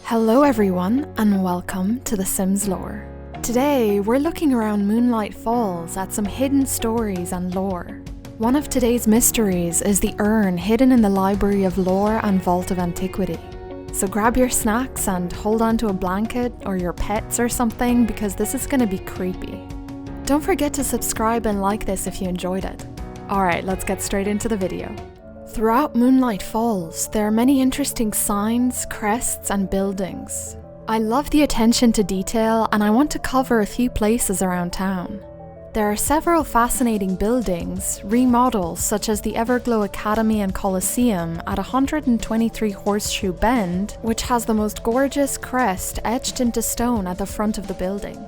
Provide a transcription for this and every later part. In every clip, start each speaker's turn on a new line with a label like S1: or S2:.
S1: Hello everyone, and welcome to The Sims Lore. Today, we're looking around Moonlight Falls at some hidden stories and lore. One of today's mysteries is the urn hidden in the Library of Lore and Vault of Antiquity. So grab your snacks and hold on to a blanket or your pets or something because this is gonna be creepy. Don't forget to subscribe and like this if you enjoyed it. Alright, let's get straight into the video. Throughout Moonlight Falls, there are many interesting signs, crests, and buildings. I love the attention to detail, and I want to cover a few places around town. There are several fascinating buildings, remodels such as the Everglow Academy and Coliseum at 123 Horseshoe Bend, which has the most gorgeous crest etched into stone at the front of the building.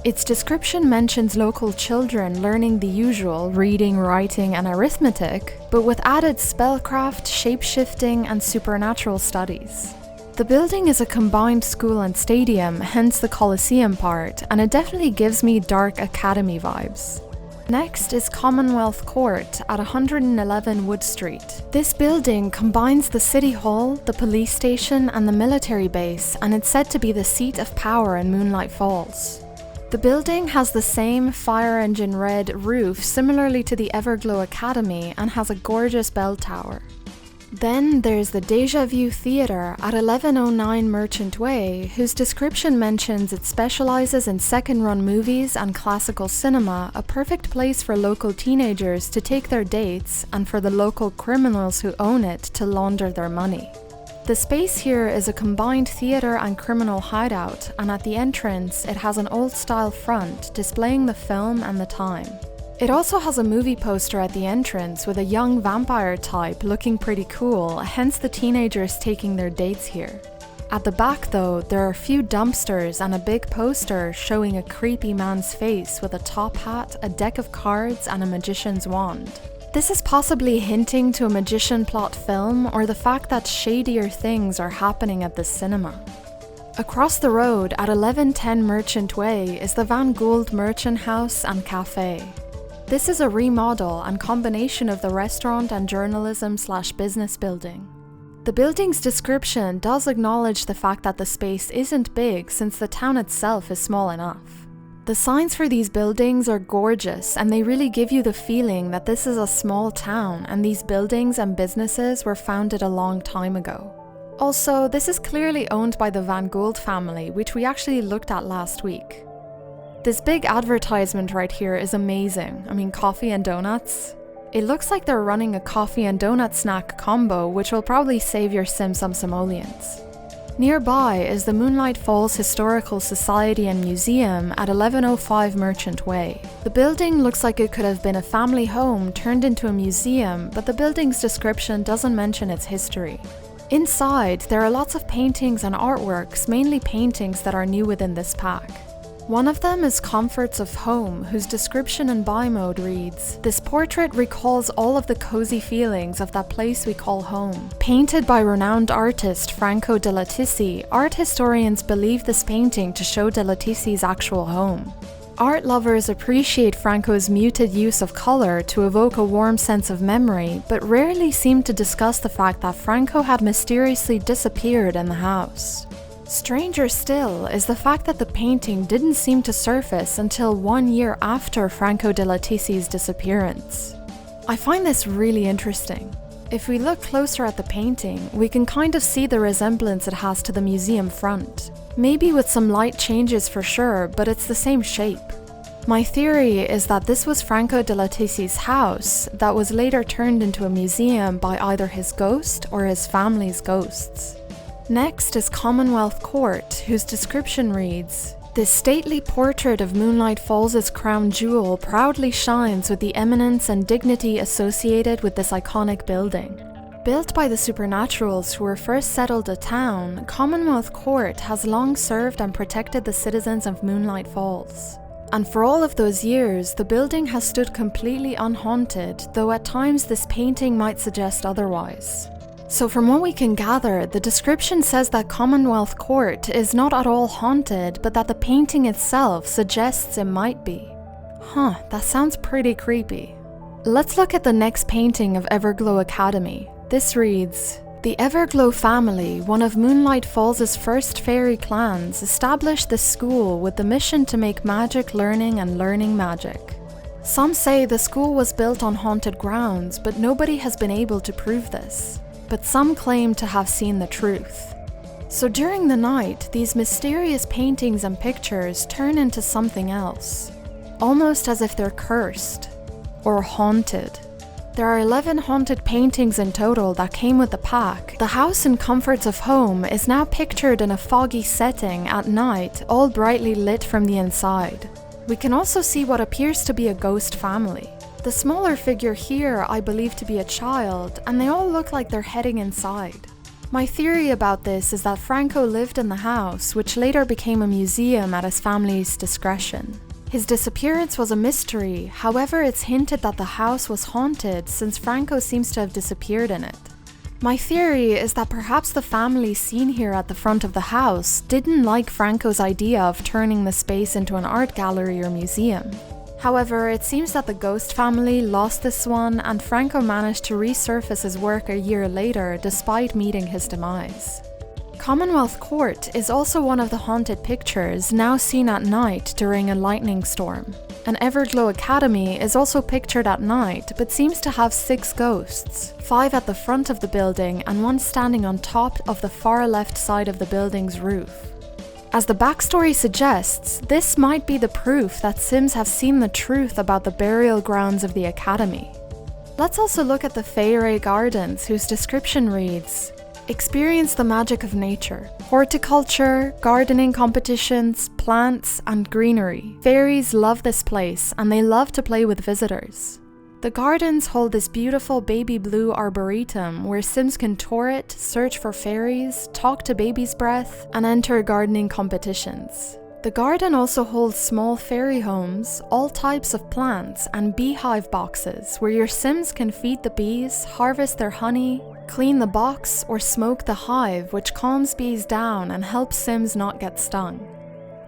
S1: Its description mentions local children learning the usual reading, writing, and arithmetic, but with added spellcraft, shape-shifting, and supernatural studies. The building is a combined school and stadium, hence the Coliseum part, and it definitely gives me Dark Academy vibes. Next is Commonwealth Court at 111 Wood Street. This building combines the City Hall, the police station, and the military base, and it's said to be the seat of power in Moonlight Falls. The building has the same fire engine red roof similarly to the Everglow Academy and has a gorgeous bell tower. Then there's the Deja Vu Theatre at 1109 Merchant Way, whose description mentions it specializes in second-run movies and classical cinema, a perfect place for local teenagers to take their dates and for the local criminals who own it to launder their money. The space here is a combined theatre and criminal hideout, and at the entrance it has an old-style front displaying the film and the time. It also has a movie poster at the entrance with a young vampire type looking pretty cool, hence the teenagers taking their dates here. At the back though, there are a few dumpsters and a big poster showing a creepy man's face with a top hat, a deck of cards, and a magician's wand. This is possibly hinting to a magician plot film or the fact that shadier things are happening at this cinema. Across the road at 1110 Merchant Way is the Van Gould Merchant House and Cafe. This is a remodel and combination of the restaurant and journalism/business building. The building's description does acknowledge the fact that the space isn't big since the town itself is small enough. The signs for these buildings are gorgeous, and they really give you the feeling that this is a small town and these buildings and businesses were founded a long time ago. Also, this is clearly owned by the Van Gould family, which we actually looked at last week. This big advertisement right here is amazing. I mean, coffee and donuts. It looks like they're running a coffee and donut snack combo, which will probably save your sim some simoleons. Nearby is the Moonlight Falls Historical Society and Museum at 1105 Merchant Way. The building looks like it could have been a family home turned into a museum, but the building's description doesn't mention its history. Inside, there are lots of paintings and artworks, mainly paintings that are new within this pack. One of them is Comforts of Home, whose description in buy mode reads, "This portrait recalls all of the cozy feelings of that place we call home. Painted by renowned artist Franco de Latisi, art historians believe this painting to show de Latisi's actual home. Art lovers appreciate Franco's muted use of color to evoke a warm sense of memory, but rarely seem to discuss the fact that Franco had mysteriously disappeared in the house." Stranger still is the fact that the painting didn't seem to surface until 1 year after Franco de Latisi's disappearance. I find this really interesting. If we look closer at the painting, we can kind of see the resemblance it has to the museum front. Maybe with some light changes for sure, but it's the same shape. My theory is that this was Franco de Latisi's house that was later turned into a museum by either his ghost or his family's ghosts. Next is Commonwealth Court, whose description reads, "This stately portrait of Moonlight Falls' crown jewel proudly shines with the eminence and dignity associated with this iconic building. Built by the Supernaturals who were first settled the town, Commonwealth Court has long served and protected the citizens of Moonlight Falls. And for all of those years, the building has stood completely unhaunted, though at times this painting might suggest otherwise." So from what we can gather, the description says that Commonwealth Court is not at all haunted, but that the painting itself suggests it might be. Huh, that sounds pretty creepy. Let's look at the next painting of Everglow Academy. This reads, The Everglow family, one of Moonlight Falls' first fairy clans, established this school with the mission to make magic learning and learning magic. Some say the school was built on haunted grounds, but nobody has been able to prove this. But some claim to have seen the truth. So during the night, these mysterious paintings and pictures turn into something else, almost as if they're cursed or haunted. There are 11 haunted paintings in total that came with the pack. The house and comforts of home is now pictured in a foggy setting at night, all brightly lit from the inside. We can also see what appears to be a ghost family. The smaller figure here I believe to be a child, and they all look like they're heading inside. My theory about this is that Franco lived in the house, which later became a museum at his family's discretion. His disappearance was a mystery, however it's hinted that the house was haunted since Franco seems to have disappeared in it. My theory is that perhaps the family seen here at the front of the house didn't like Franco's idea of turning the space into an art gallery or museum. However, it seems that the ghost family lost this one and Franco managed to resurface his work a year later despite meeting his demise. Commonwealth Court is also one of the haunted pictures now seen at night during a lightning storm. An Everglow Academy is also pictured at night but seems to have 6 ghosts, 5 at the front of the building and 1 standing on top of the far left side of the building's roof. As the backstory suggests, this might be the proof that Sims have seen the truth about the burial grounds of the Academy. Let's also look at the Fairy Gardens, whose description reads, "Experience the magic of nature. Horticulture, gardening competitions, plants, and greenery. Fairies love this place and they love to play with visitors. The gardens hold this beautiful baby blue arboretum where Sims can tour it, search for fairies, talk to baby's breath, and enter gardening competitions. The garden also holds small fairy homes, all types of plants, and beehive boxes where your Sims can feed the bees, harvest their honey, clean the box, or smoke the hive, which calms bees down and helps Sims not get stung.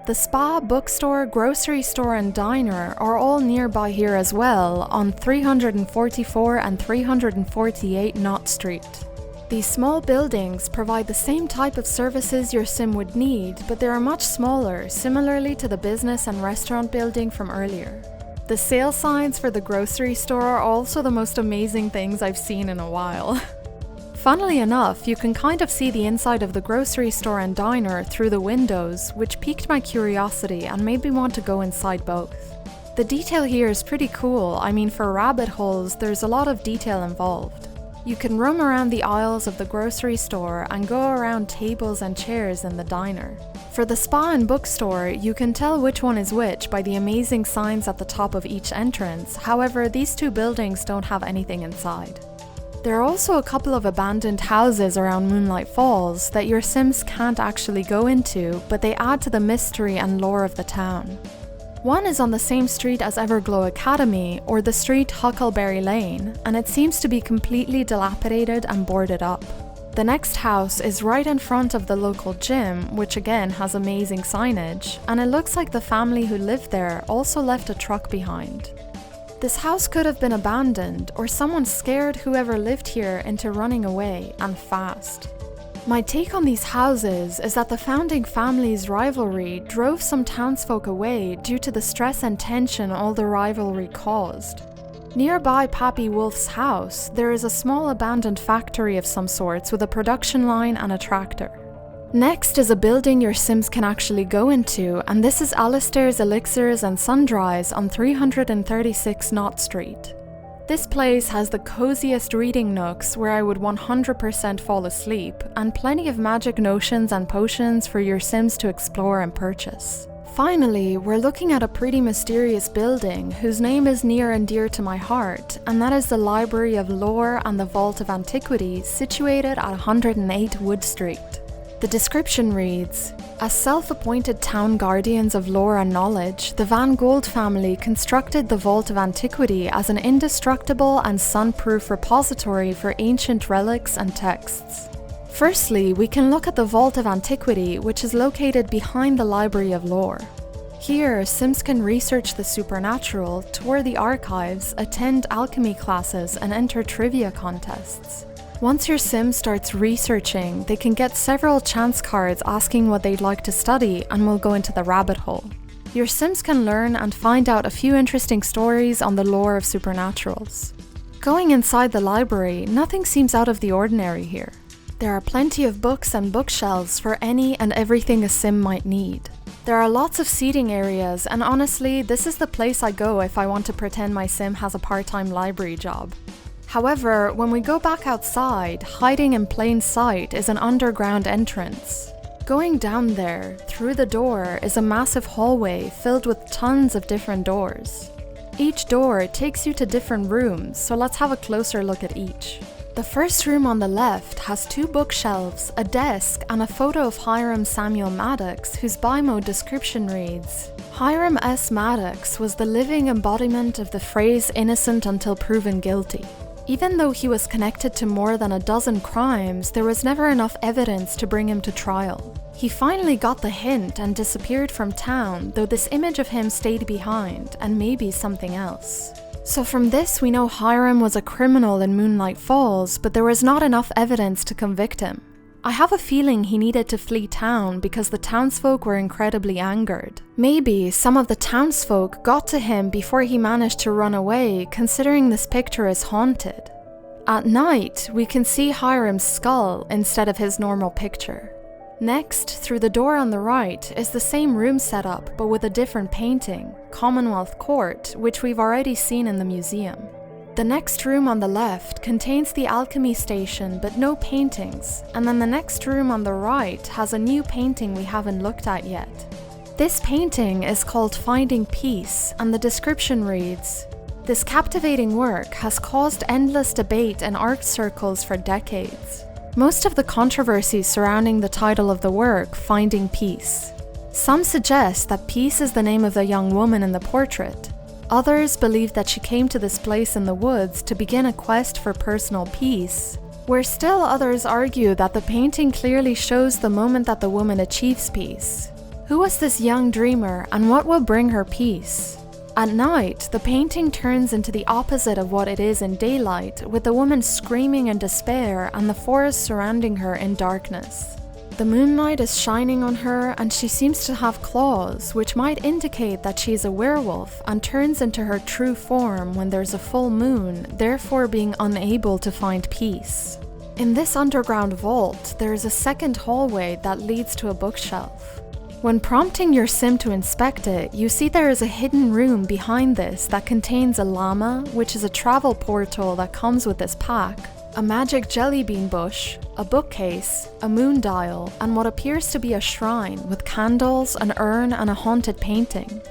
S1: The spa, bookstore, grocery store, and diner are all nearby here as well on 344 and 348 Knott Street. These small buildings provide the same type of services your Sim would need, but they are much smaller, similarly to the business and restaurant building from earlier. The sale signs for the grocery store are also the most amazing things I've seen in a while. Funnily enough, you can kind of see the inside of the grocery store and diner through the windows, which piqued my curiosity and made me want to go inside both. The detail here is pretty cool. I mean, for rabbit holes, there's a lot of detail involved. You can roam around the aisles of the grocery store and go around tables and chairs in the diner. For the spa and bookstore, you can tell which one is which by the amazing signs at the top of each entrance. However, these 2 buildings don't have anything inside. There are also a couple of abandoned houses around Moonlight Falls that your Sims can't actually go into, but they add to the mystery and lore of the town. One is on the same street as Everglow Academy, or the street Huckleberry Lane, and it seems to be completely dilapidated and boarded up. The next house is right in front of the local gym, which again has amazing signage, and it looks like the family who lived there also left a truck behind. This house could have been abandoned, or someone scared whoever lived here into running away, and fast. My take on these houses is that the founding family's rivalry drove some townsfolk away due to the stress and tension all the rivalry caused. Nearby Pappy Wolf's house, there is a small abandoned factory of some sorts with a production line and a tractor. Next is a building your Sims can actually go into, and this is Alistair's Elixirs and Sundries on 336 Knott Street. This place has the coziest reading nooks where I would 100% fall asleep, and plenty of magic notions and potions for your Sims to explore and purchase. Finally, we're looking at a pretty mysterious building whose name is near and dear to my heart, and that is the Library of Lore and the Vault of Antiquities, situated at 108 Wood Street. The description reads, "As self-appointed town guardians of lore and knowledge, the Van Gold family constructed the Vault of Antiquity as an indestructible and sun-proof repository for ancient relics and texts. Firstly, we can look at the Vault of Antiquity, which is located behind the Library of Lore. Here, Sims can research the supernatural, tour the archives, attend alchemy classes, and enter trivia contests. Once your sim starts researching, they can get several chance cards asking what they'd like to study and will go into the rabbit hole. Your sims can learn and find out a few interesting stories on the lore of supernaturals. Going inside the library, nothing seems out of the ordinary here. There are plenty of books and bookshelves for any and everything a sim might need. There are lots of seating areas, and honestly, this is the place I go if I want to pretend my sim has a part-time library job. However, when we go back outside, hiding in plain sight is an underground entrance. Going down there, through the door, is a massive hallway filled with tons of different doors. Each door takes you to different rooms, so let's have a closer look at each. The first room on the left has 2 bookshelves, a desk, and a photo of Hiram Samuel Maddox, whose BIMO description reads, Hiram S. Maddox was the living embodiment of the phrase innocent until proven guilty. Even though he was connected to more than a dozen crimes, there was never enough evidence to bring him to trial. He finally got the hint and disappeared from town, though this image of him stayed behind, and maybe something else. So from this we know Hiram was a criminal in Moonlight Falls, but there was not enough evidence to convict him. I have a feeling he needed to flee town because the townsfolk were incredibly angered. Maybe some of the townsfolk got to him before he managed to run away, considering this picture is haunted. At night, we can see Hiram's skull instead of his normal picture. Next, through the door on the right, is the same room setup but with a different painting, Commonwealth Court, which we've already seen in the museum. The next room on the left contains the alchemy station but no paintings, and then the next room on the right has a new painting we haven't looked at yet. This painting is called Finding Peace, and the description reads, "This captivating work has caused endless debate in art circles for decades. Most of the controversy surrounding the title of the work, Finding Peace. Some suggest that Peace is the name of the young woman in the portrait. Others believe that she came to this place in the woods to begin a quest for personal peace, where still others argue that the painting clearly shows the moment that the woman achieves peace. Who was this young dreamer and what will bring her peace? At night, the painting turns into the opposite of what it is in daylight, with the woman screaming in despair and the forest surrounding her in darkness. The moonlight is shining on her and she seems to have claws, which might indicate that she is a werewolf and turns into her true form when there's a full moon, therefore being unable to find peace. In this underground vault, there is a second hallway that leads to a bookshelf. When prompting your sim to inspect it, you see there is a hidden room behind this that contains a llama, which is a travel portal that comes with this pack, a magic jelly bean bush, a bookcase, a moon dial, and what appears to be a shrine with candles, an urn, and a haunted painting.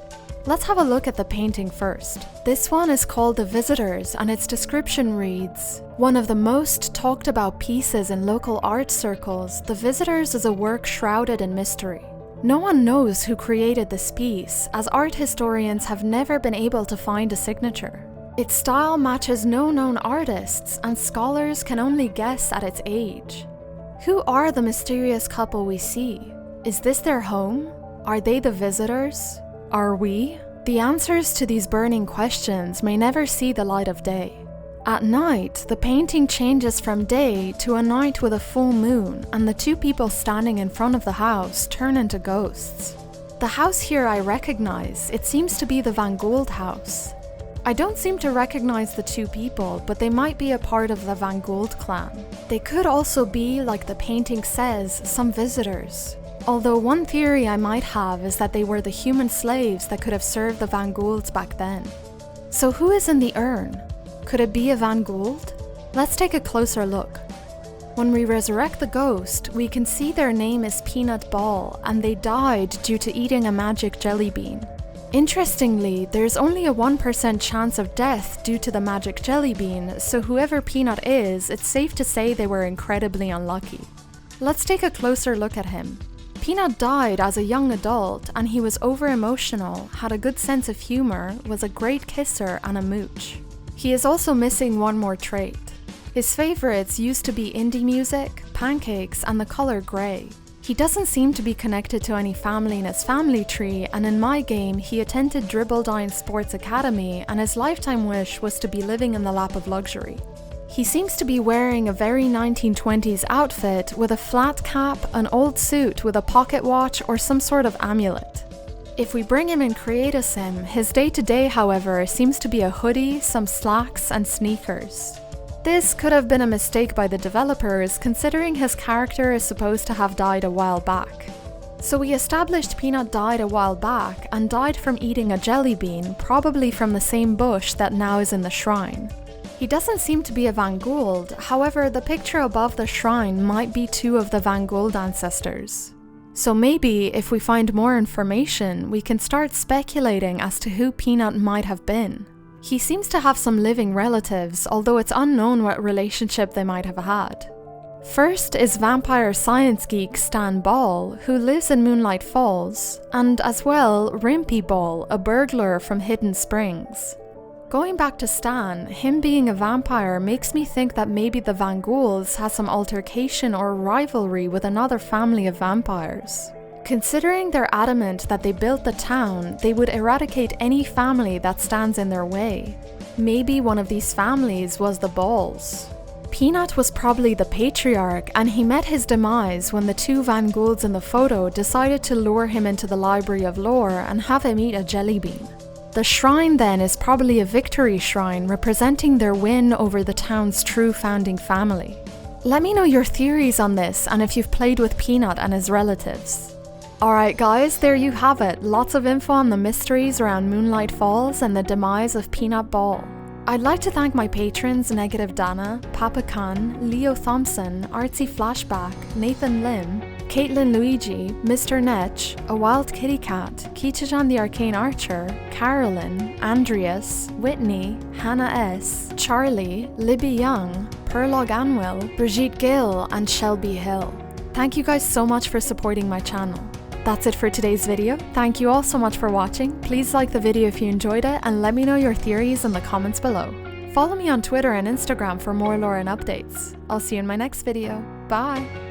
S1: Let's have a look at the painting first. This one is called The Visitors, and its description reads, "One of the most talked about pieces in local art circles, The Visitors is a work shrouded in mystery. No one knows who created this piece, as art historians have never been able to find a signature. Its style matches no known artists, and scholars can only guess at its age. Who are the mysterious couple we see? Is this their home? Are they the visitors? Are we?" The answers to these burning questions may never see the light of day. At night, the painting changes from day to a night with a full moon, and the 2 people standing in front of the house turn into ghosts. The house here I recognize. It seems to be the Van Gould house. I don't seem to recognize the 2 people, but they might be a part of the Van Gould clan. They could also be, like the painting says, some visitors. Although one theory I might have is that they were the human slaves that could have served the Van Goulds back then. So who is in the urn? Could it be a Van Gould? Let's take a closer look. When we resurrect the ghost, we can see their name is Peanut Ball, and they died due to eating a magic jelly bean. Interestingly, there's only a 1% chance of death due to the magic jelly bean, so whoever Peanut is, it's safe to say they were incredibly unlucky. Let's take a closer look at him. Peanut died as a young adult, and he was over-emotional, had a good sense of humor, was a great kisser and a mooch. He is also missing one more trait. His favorites used to be indie music, pancakes, and the color grey. He doesn't seem to be connected to any family in his family tree, and in my game he attended Dribbledine Sports Academy and his lifetime wish was to be living in the lap of luxury. He seems to be wearing a very 1920s outfit with a flat cap, an old suit with a pocket watch or some sort of amulet. If we bring him and create a sim, his day-to-day, however, seems to be a hoodie, some slacks and sneakers. This could have been a mistake by the developers, considering his character is supposed to have died a while back. So we established Peanut died a while back and died from eating a jelly bean, probably from the same bush that now is in the shrine. He doesn't seem to be a Van Gould, however the picture above the shrine might be two of the Van Gould ancestors. So maybe if we find more information, we can start speculating as to who Peanut might have been. He seems to have some living relatives, although it's unknown what relationship they might have had. First is vampire science geek Stan Ball, who lives in Moonlight Falls, and as well Rimpy Ball, a burglar from Hidden Springs. Going back to Stan, him being a vampire makes me think that maybe the Van Goulds has some altercation or rivalry with another family of vampires. Considering they're adamant that they built the town, they would eradicate any family that stands in their way. Maybe one of these families was the Balls. Peanut was probably the patriarch, and he met his demise when the two Van Goulds in the photo decided to lure him into the Library of Lore and have him eat a jelly bean. The shrine then is probably a victory shrine representing their win over the town's true founding family. Let me know your theories on this and if you've played with Peanut and his relatives. Alright guys, there you have it, lots of info on the mysteries around Moonlight Falls and the demise of Peanut Ball. I'd like to thank my patrons Negative Dana, Papa Khan, Leo Thompson, Artsy Flashback, Nathan Lim, Caitlin Luigi, Mr. Netch, A Wild Kitty Cat, Kichijan the Arcane Archer, Carolyn, Andreas, Whitney, Hannah S, Charlie, Libby Young, Perlog Anwell, Brigitte Gill, and Shelby Hill. Thank you guys so much for supporting my channel. That's it for today's video. Thank you all so much for watching. Please like the video if you enjoyed it and let me know your theories in the comments below. Follow me on Twitter and Instagram for more lore and updates. I'll see you in my next video. Bye!